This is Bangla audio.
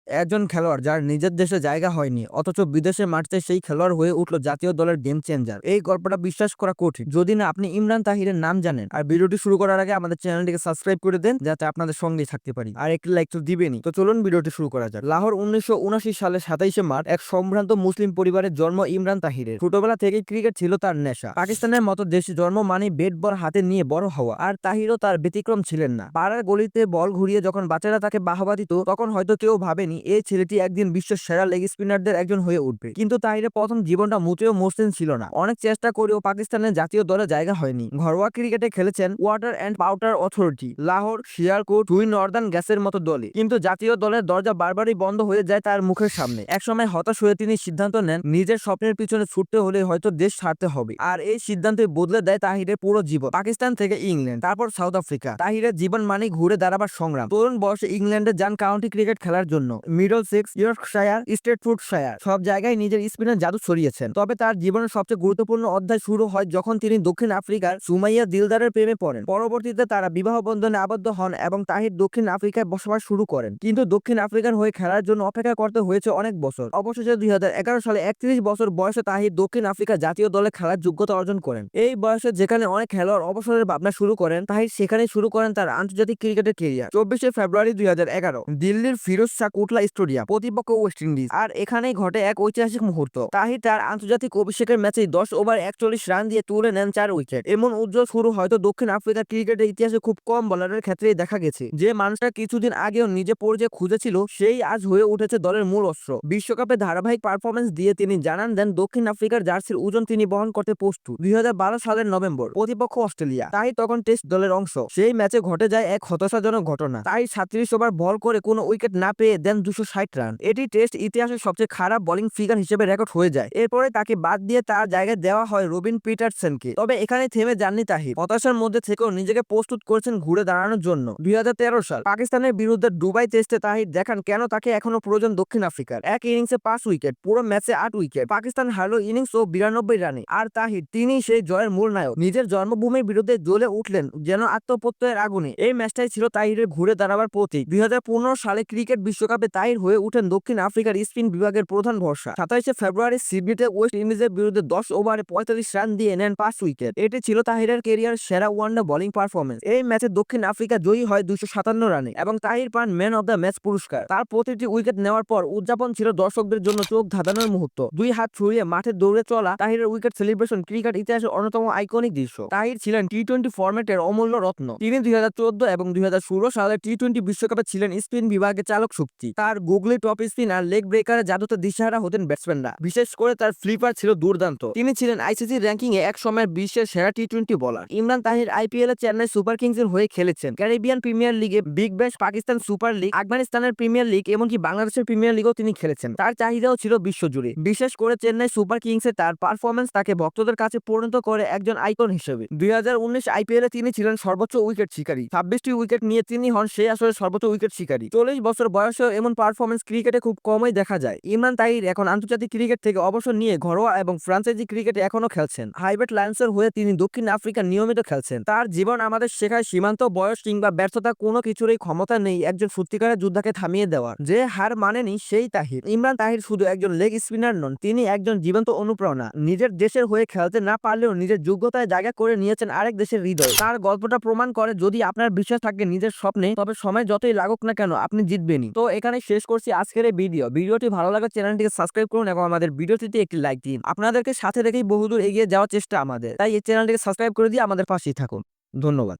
একজন খেলোয়াড় যার নিজের দেশে জায়গা হয়নি অথচ বিদেশে মাঠে সেই খেলোয়াড় হয়ে উঠলো জাতীয় দলের গেম চেঞ্জার। এই গল্পটা বিশ্বাস করা কঠিন যদি না আপনি ইমরান তাহিরের নাম জানেন। আর ভিডিওটি শুরু করার আগে আমাদের চ্যানেলটিকে সাবস্ক্রাইব করে দেন যাতে আপনাদের সঙ্গেই থাকতে পারি, আর একটি লাইক তো দিবেনই। তো চলুন ভিডিওটি শুরু করা যাক। লাহোর 1979 সালে 27শে মার্চ এক সম্ভ্রান্ত মুসলিম পরিবারের জন্ম ইমরান তাহিরের। ছোটবেলা থেকেই ক্রিকেট ছিল তার নেশা। পাকিস্তানের মতো দেশে জন্ম মানে ব্যাট বল হাতে নিয়ে বড় হওয়া, আর তাহিরও তার ব্যতিক্রম ছিলেন না। পাড়ার গলিতে বল ঘুরিয়ে যখন বাচ্চারা তাকে বাহবা দিত তখন হয়তো কেউ ভাবেনি এই ছেলেটি একদিন বিশ্বের সেরা লেগ স্পিনারদের একজন হয়ে উঠবে। কিন্তু তাহিরের প্রথম জীবনটা মোটেও মসৃণ ছিল না। অনেক চেষ্টা করেও পাকিস্তানের জাতীয় দলে জায়গা হয়নি। ঘরোয়া ক্রিকেটে খেলেছেন water and powder authority, Lahore, Sialkot, দুই নর্দার্ন গ্যাসের মতো দলে। কিন্তু জাতীয় দলের দরজা বারবারই বন্ধ হয়ে যায় তার মুখের সামনে। একসময় হতাশ হয়ে তিনি সিদ্ধান্ত নেন নিজের স্বপ্নের পিছনে ছুটতে হলে হয়তো দেশ ছাড়তে হবে। আর এই সিদ্ধান্তে বদলে দেয় তাহিরের পুরো জীবন। পাকিস্তান থেকে ইংল্যান্ড, তারপর সাউথ আফ্রিকা। তাহিরের জীবন মানে ঘুরে দাঁড়াবার সংগ্রাম। তরুণ বয়সে ইংল্যান্ডে যান কাউন্টি ক্রিকেট খেলার জন্য। মিডলসেক্স, ইয়র্কশায়ার, স্টেটফোর্ডশায়ার সব জায়গায় নিজের স্পিনের জাদু ছড়িয়েছেন। তবে তার জীবনের সবচেয়ে গুরুত্বপূর্ণ অধ্যায় শুরু হয় যখন তিনি দক্ষিণ আফ্রিকার সুমাইয়া দিলদারের প্রেমে পড়েন। পরবর্তীতে তারা বিবাহ বন্ধনে আবদ্ধ হন এবং তাহির দক্ষিণ আফ্রিকায় বসবাস শুরু করেন। কিন্তু দক্ষিণ আফ্রিকার হয়ে খেলার জন্য অপেক্ষা করতে হয়েছে অনেক বছর। অবশেষে 2011 সালে 31 বছর বয়সে তাহির দক্ষিণ আফ্রিকা জাতীয় দলে খেলার যোগ্যতা অর্জন করেন। এই বয়সে যেখানে অনেক খেলোয়াড় অবসরের ভাবনা শুরু করেন, তাহির সেখানেই শুরু করেন তার আন্তর্জাতিক ক্রিকেটের ক্যারিয়ার। 24শে ফেব্রুয়ারি 2011 দিল্লির ফিরোজ শাহ কোটলা স্টেডিয়াম, প্রতিপক্ষ ওয়েস্ট ইন্ডিজ। আর এখানেই ঘটে এক ঐতিহাসিক মুহূর্ত। তাহির তার আন্তর্জাতিক অভিষেকের ম্যাচে 10 ওভার 41 রান দিয়ে তুলে নেন 4 উইকেট। এমন উজ্জ্বল শুরু হয়তো দক্ষিণ আফ্রিকার ক্রিকেটের ইতিহাসে খুব কম বোলারের ক্ষেত্রেই দেখা গেছে। যে মানুষটা কিছুদিন আগেও নিজে পরিচয় খুঁজেছিল সেই আজ হয়ে উঠেছে দলের মূল অস্ত্র। বিশ্বকাপে ধারাবাহিক পারফরমেন্স দিয়ে তিনি জানান দেন দক্ষিণ আফ্রিকার জার্সির ওজন তিনি বহন করতে প্রস্তুত। 2012 সালের নভেম্বর, প্রতিপক্ষ অস্ট্রেলিয়া। তাই তখন টেস্ট দলের অংশ। সেই ম্যাচে ঘটে যায় এক হতাশাজনক ঘটনা। তাই 37 ওভার বল করে কোনো উইকেট না পেয়ে দেন 260 রান। এটি টেস্ট ইতিহাসের সবচেয়ে খারাপ বোলিং ফিগার হিসেবে রেকর্ড হয়ে যায়। এরপরে তাকে বাদ দিয়ে তার জায়গায় দেওয়া হয় রবিন পিটারসেনকে। তবে এখানে থেমে যাননি তাহির। হতাশার মধ্যে থেকেও নিজেকে প্রস্তুত করেছেন ঘুরে দাঁড়ানোর জন্য। 2013 সাল পাকিস্তানের বিরুদ্ধে দুবাই টেস্টে তাহির দেখান কেন তাকে এখনো প্রয়োজন দক্ষিণ আফ্রিকার। এক ইনিংসে 5 উইকেট, পুরো ম্যাচে 8 উইকেট। পাকিস্তান হারলো ইনিংস ও 92 রানে। আর তাহির তিনি সেই জয়ের মূল নায়ক। নিজের জন্মভূমির বিরুদ্ধে জ্বলে উঠলেন যেন আত্মপ্রত্যয়ের আগুনে। এই ম্যাচটাই ছিল তাহিরের ঘুরে দাঁড়াবার প্রতীক। 2015 সালে ক্রিকেট বিশ্বকাপে তাহির হয়ে উঠেন দক্ষিণ আফ্রিকার স্পিন বিভাগের প্রধান ভরসা। 27শে ফেব্রুয়ারি সিডনিতে ওয়েস্ট ইন্ডিজের বিরুদ্ধে 10 ওভারে 45 রান দিয়ে নেন 5 উইকেট। এটি ছিল তাহিরের ক্যারিয়ার সেরা ওয়ানডে বোলিং পারফরমেন্স। এই ম্যাচে দক্ষিণ আফ্রিকা জয়ী হয় 257 রানে এবং তাহির পান ম্যান অব দ্য ম্যাচ পুরস্কার। তার প্রতিটি উইকেট নেওয়ার পর উদযাপন ছিল দর্শকদের জন্য চোখ ধাঁধানোর মুহূর্ত। দুই হাত ছড়িয়ে মাঠে দৌড়ে চলা তাহিরের উইকেট সেলিব্রেশন ক্রিকেট ইতিহাসের অন্যতম আইকনিক দৃশ্য। তাহির ছিলেন টি-20 ফরম্যাটের অমূল্য রত্ন। তিনি 2014 এবং 2016 সালে টি-20 বিশ্বকাপে ছিলেন স্পিন বিভাগে চালক শক্তি। তার গুগলি টপ স্পিন আর লেগ ব্রেকারের জাদুতে দিশেহারা হতেন ব্যাটসম্যানরা। বিশেষ করে তার ফ্লিপার ছিল দুর্দান্ত। তিনি ছিলেন আইসিসি র্যাঙ্কিং এ এক সময়ের বিশ্বের সেরা টি-20 বোলার। ইমরান তাহির আইপিএল এ চেন্নাই সুপার কিংসের হয়ে খেলেছেন, ক্যারিবিয়ান প্রিমিয়ার লিগে, Big Bash, Pakistan super league, আফগানিস্তানের প্রিমিয়ার লিগ, এমনকি বাংলাদেশের প্রিমিয়ার লিগও তিনি খেলেছেন। তার চাহিদাও ছিল বিশ্বজুড়ে। বিশেষ করে চেন্নাই সুপার কিংসে তার পারফরমেন্স তাকে ভক্তদের কাছে পরিণত করে একজন আইকন হিসেবে। 2019 আইপিএল এ তিনি ছিলেন সর্বোচ্চ উইকেট শিকারী। 26টি উইকেট নিয়ে তিনি হন সেই আসরের সর্বোচ্চ উইকেট শিকারী। 40 বছর বয়সেও এমন পারফরমেন্স ক্রিকেটে খুব কমই দেখা যায়। ইমরান তাহির এখন আন্তর্জাতিক ক্রিকেট থেকে অবসর নিয়ে ঘরোয়া এবং ফ্র্যাঞ্চাইজি ক্রিকেটে এখনো খেলছেন। হাইব্রিড লায়ন্সের হয়ে তিনি দক্ষিণ আফ্রিকা নিয়মিত খেলছেন। তার জীবন আমাদের শেখায় সীমান্ত, বয়স কিংবা ব্যর্থতা কোনো কিছুরই ক্ষমতা নেই একজন সত্যিকারের যোদ্ধাকে থামিয়ে দেওয়ার। যে হার মানেনি সেই তাহির। ইমরান তাহির শুধু একজন লেগ স্পিনার নন, তিনি একজন জীবন্ত অনুপ্রেরণা। নিজের দেশের হয়ে খেলতে না পারলেও নিজের যোগ্যতায় জায়গা করে নিয়েছেন আরেক দেশের হৃদয়। তার গল্পটা প্রমাণ করে যদি আপনার বিশ্বাস থাকে নিজের স্বপ্নে, তবে সময় যতই লাগুক না কেন আপনি জিতবেনই। তো এখানে শেষ করছি আজকের এই ভিডিওটি ভালো লাগলে চ্যানেলটিকে সাবস্ক্রাইব করুন এবং আমাদের ভিডিওটিতে একটি লাইক দিন। আপনাদেরকে সাথে রেখেই বহুদূর এগিয়ে যাওয়ার চেষ্টা আমাদের, তাই এই চ্যানেলটিকে সাবস্ক্রাইব করে দিয়ে আমাদের পাশেই থাকুন। ধন্যবাদ।